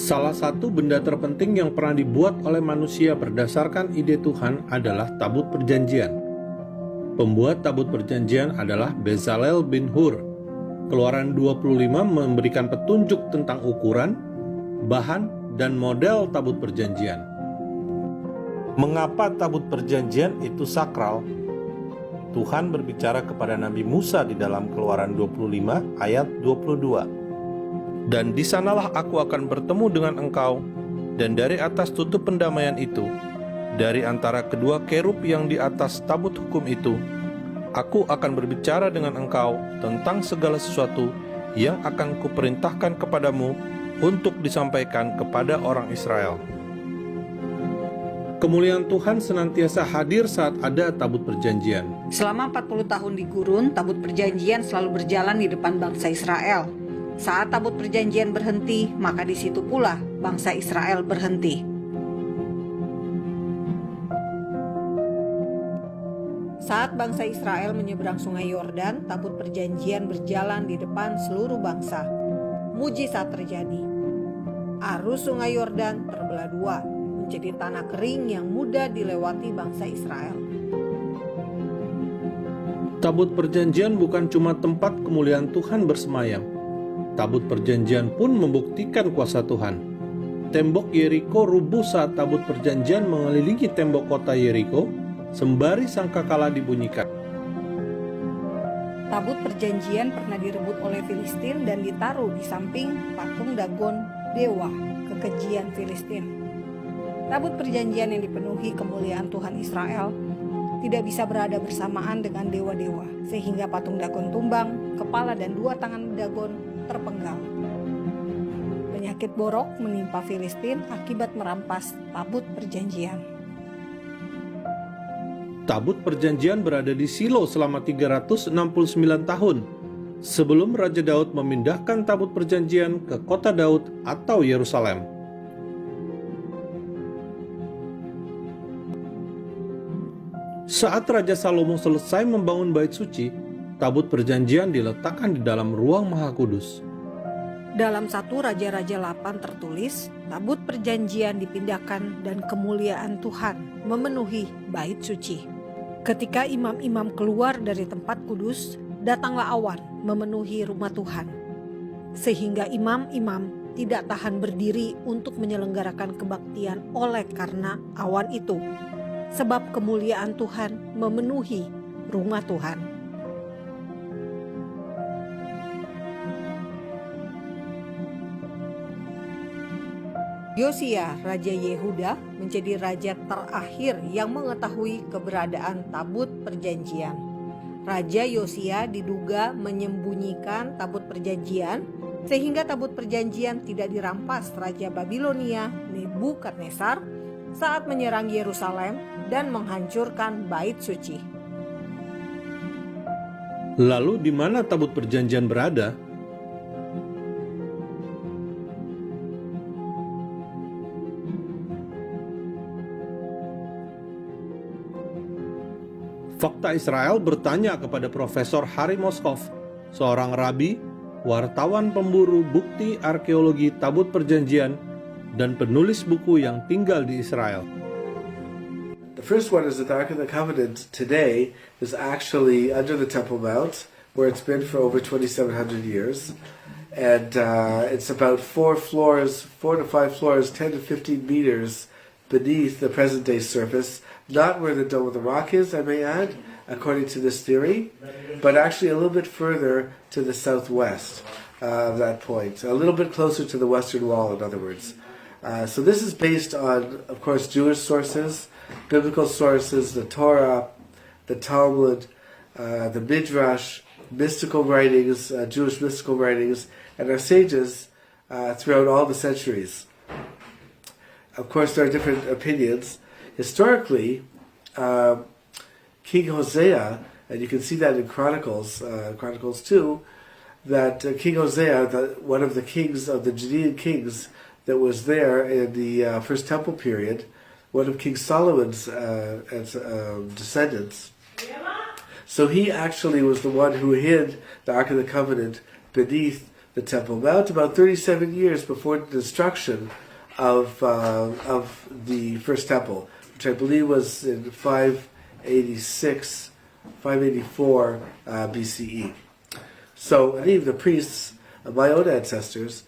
Salah satu benda terpenting yang pernah dibuat oleh manusia berdasarkan ide Tuhan adalah Tabut Perjanjian. Pembuat Tabut Perjanjian adalah Bezalel bin Hur. Keluaran 25 memberikan petunjuk tentang ukuran, bahan, dan model Tabut Perjanjian. Mengapa Tabut Perjanjian itu sakral? Tuhan berbicara kepada Nabi Musa di dalam Keluaran 25 ayat 22. Dan di sanalah aku akan bertemu dengan engkau, dan dari atas tutup pendamaian itu, dari antara kedua kerub yang di atas tabut hukum itu, aku akan berbicara dengan engkau tentang segala sesuatu yang akan kuperintahkan kepadamu untuk disampaikan kepada orang Israel. Kemuliaan Tuhan senantiasa hadir saat ada Tabut Perjanjian. Selama 40 tahun di gurun, Tabut Perjanjian selalu berjalan di depan bangsa Israel. Saat Tabut Perjanjian berhenti, maka di situ pula bangsa Israel berhenti. Saat bangsa Israel menyeberang sungai Yordan, Tabut Perjanjian berjalan di depan seluruh bangsa. Mujizat terjadi. Arus sungai Yordan terbelah dua, menjadi tanah kering yang mudah dilewati bangsa Israel. Tabut Perjanjian bukan cuma tempat kemuliaan Tuhan bersemayam. Tabut Perjanjian pun membuktikan kuasa Tuhan. Tembok Yeriko rubuh saat Tabut Perjanjian mengelilingi tembok kota Yeriko, sembari sangkakala dibunyikan. Tabut Perjanjian pernah direbut oleh Filistin dan ditaruh di samping patung Dagon, dewa kekejian Filistin. Tabut Perjanjian yang dipenuhi kemuliaan Tuhan Israel tidak bisa berada bersamaan dengan dewa-dewa, sehingga patung Dagon tumbang, kepala dan dua tangan Dagon terpenggal. Penyakit borok menimpa Filistin akibat merampas Tabut Perjanjian. Tabut Perjanjian berada di Silo selama 369 tahun sebelum Raja Daud memindahkan Tabut Perjanjian ke kota Daud atau Yerusalem. Saat Raja Salomo selesai membangun Bait Suci, Tabut Perjanjian diletakkan di dalam ruang Maha Kudus. Dalam 1 Raja-Raja 8 tertulis, Tabut Perjanjian dipindahkan dan kemuliaan Tuhan memenuhi Bait Suci. Ketika imam-imam keluar dari tempat kudus, datanglah awan memenuhi rumah Tuhan, sehingga imam-imam tidak tahan berdiri untuk menyelenggarakan kebaktian oleh karena awan itu, sebab kemuliaan Tuhan memenuhi rumah Tuhan. Yosia, Raja Yehuda, menjadi raja terakhir yang mengetahui keberadaan Tabut Perjanjian. Raja Yosia diduga menyembunyikan Tabut Perjanjian sehingga Tabut Perjanjian tidak dirampas Raja Babilonia Nebukadnezar saat menyerang Yerusalem dan menghancurkan Bait Suci. Lalu di mana Tabut Perjanjian berada? Fakta Israel bertanya kepada Profesor Harry Moskoff, seorang rabi, wartawan pemburu bukti arkeologi Tabut Perjanjian, dan penulis buku yang tinggal di Israel. The first one is that the Ark of the Covenant today is actually under the Temple Mount, where it's been for over 2,700 years. And it's about 4 to 5 floors, 10 to 15 meters beneath the present-day surface, not where the Dome of the Rock is, I may add, according to this theory, but actually a little bit further to the southwest of that point, a little bit closer to the Western Wall, in other words. So this is based on, of course, Jewish sources, biblical sources, the Torah, the Talmud, the Midrash, mystical writings, Jewish mystical writings, and our sages throughout all the centuries. Of course, there are different opinions. Historically, King Hosea, and you can see that in Chronicles 2, that King Hosea, one of the kings of the Judean kings that was there in the First Temple period, one of King Solomon's descendants. So he actually was the one who hid the Ark of the Covenant beneath the Temple Mount about 37 years before the destruction of the first temple, which I believe was in 584 BCE. So I believe the priests of my own ancestors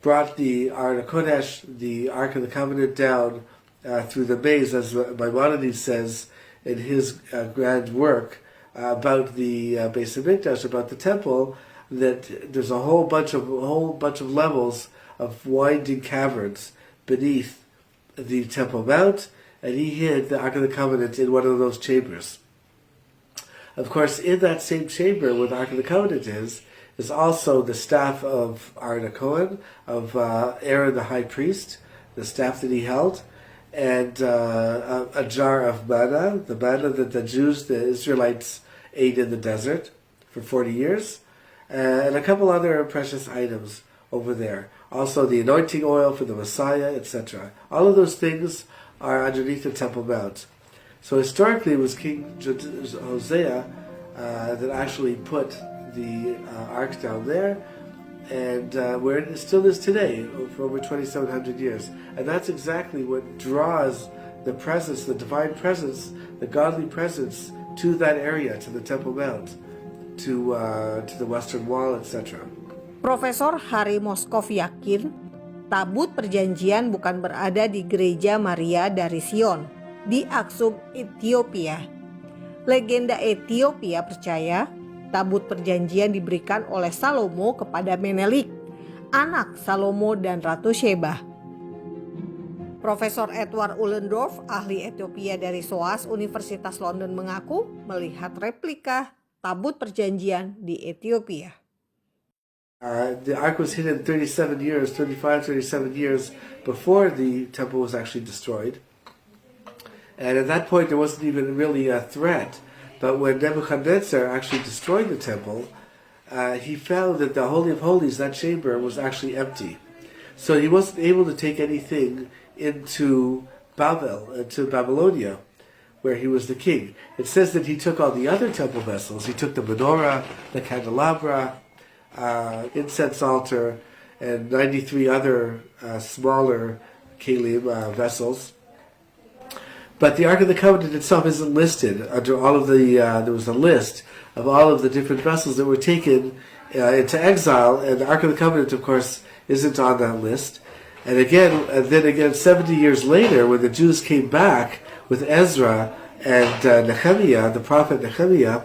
brought the Ark of the Covenant down through the maze, as Maimonides says in his grand work about the Beis Hamikdash, about the temple, that there's a whole bunch of levels of winding caverns beneath the Temple Mount, and he hid the Ark of the Covenant in one of those chambers. Of course, in that same chamber where the Ark of the Covenant is also the staff of Aaron Cohen, of Aaron the high priest, the staff that he held, and a jar of manna, the manna that the Israelites ate in the desert for 40 years, and a couple other precious items over there. Also the anointing oil for the Messiah, etc. All of those things are underneath the Temple Mount. So historically it was King Hosea that actually put the ark down there, and where it still is today for over 2,700 years. And that's exactly what draws the presence, the divine presence, the godly presence to that area, to the Temple Mount, to the Western Wall, etc. Profesor Harry Moskoff yakin Tabut Perjanjian bukan berada di Gereja Maria dari Sion di Aksum, Ethiopia. Legenda Ethiopia percaya Tabut Perjanjian diberikan oleh Salomo kepada Menelik, anak Salomo dan Ratu Sheba. Profesor Edward Ullendorf, ahli Ethiopia dari SOAS Universitas London, mengaku melihat replika Tabut Perjanjian di Ethiopia. The Ark was hidden 37 years before the temple was actually destroyed. And at that point there wasn't even really a threat. But when Nebuchadnezzar actually destroyed the temple, he found that the Holy of Holies, that chamber, was actually empty. So he wasn't able to take anything into Babylonia, where he was the king. It says that he took all the other temple vessels. He took the menorah, the candelabra, incense altar, and 93 other smaller kelim vessels. But the Ark of the Covenant itself isn't listed under all of the. There was a list of all of the different vessels that were taken into exile, and the Ark of the Covenant, of course, isn't on that list. And then again, 70 years later, when the Jews came back with Ezra and Nehemiah, the prophet Nehemiah,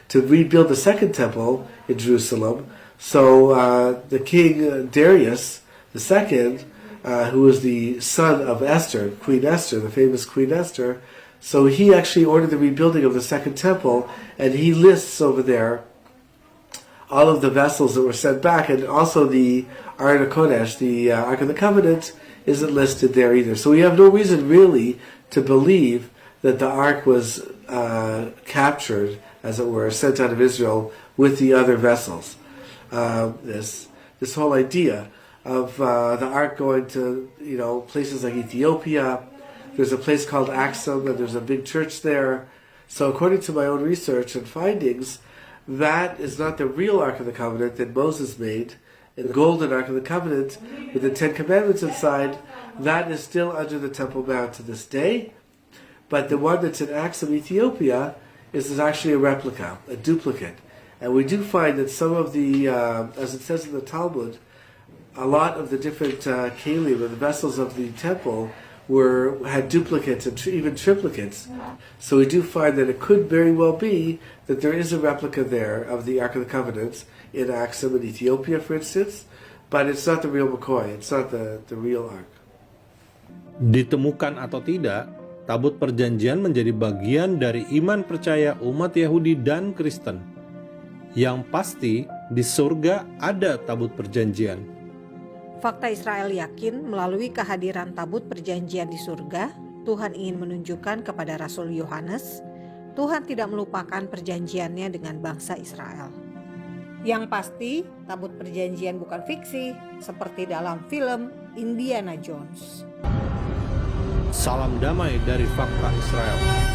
to rebuild the second temple in Jerusalem. So the king Darius II, who was the son of Esther, Queen Esther, the famous Queen Esther, so he actually ordered the rebuilding of the second temple, and he lists over there all of the vessels that were sent back, and also the Aron HaKodesh, the Ark of the Covenant, isn't listed there either. So we have no reason really to believe that the Ark was captured, as it were, sent out of Israel with the other vessels. This whole idea of the Ark going to places like Ethiopia. There's a place called Aksum, and there's a big church there. So according to my own research and findings, that is not the real Ark of the Covenant that Moses made, the golden Ark of the Covenant with the Ten Commandments inside. That is still under the Temple Mount to this day. But the one that's in Aksum, Ethiopia, is actually a replica, a duplicate. And we do find that some of the, as it says in the Talmud, a lot of the different kelim, the vessels of the temple, had duplicates and even triplicates. So we do find that it could very well be that there is a replica there of the Ark of the Covenant in Aksum in Ethiopia, for instance, but it's not the real McCoy, it's not the real Ark. Ditemukan atau tidak, Tabut Perjanjian menjadi bagian dari iman percaya umat Yahudi dan Kristen. Yang pasti, di surga ada Tabut Perjanjian. Fakta Israel yakin melalui kehadiran Tabut Perjanjian di surga, Tuhan ingin menunjukkan kepada Rasul Yohanes, Tuhan tidak melupakan perjanjiannya dengan bangsa Israel. Yang pasti, Tabut Perjanjian bukan fiksi, seperti dalam film Indiana Jones. Salam damai dari Fakta Israel.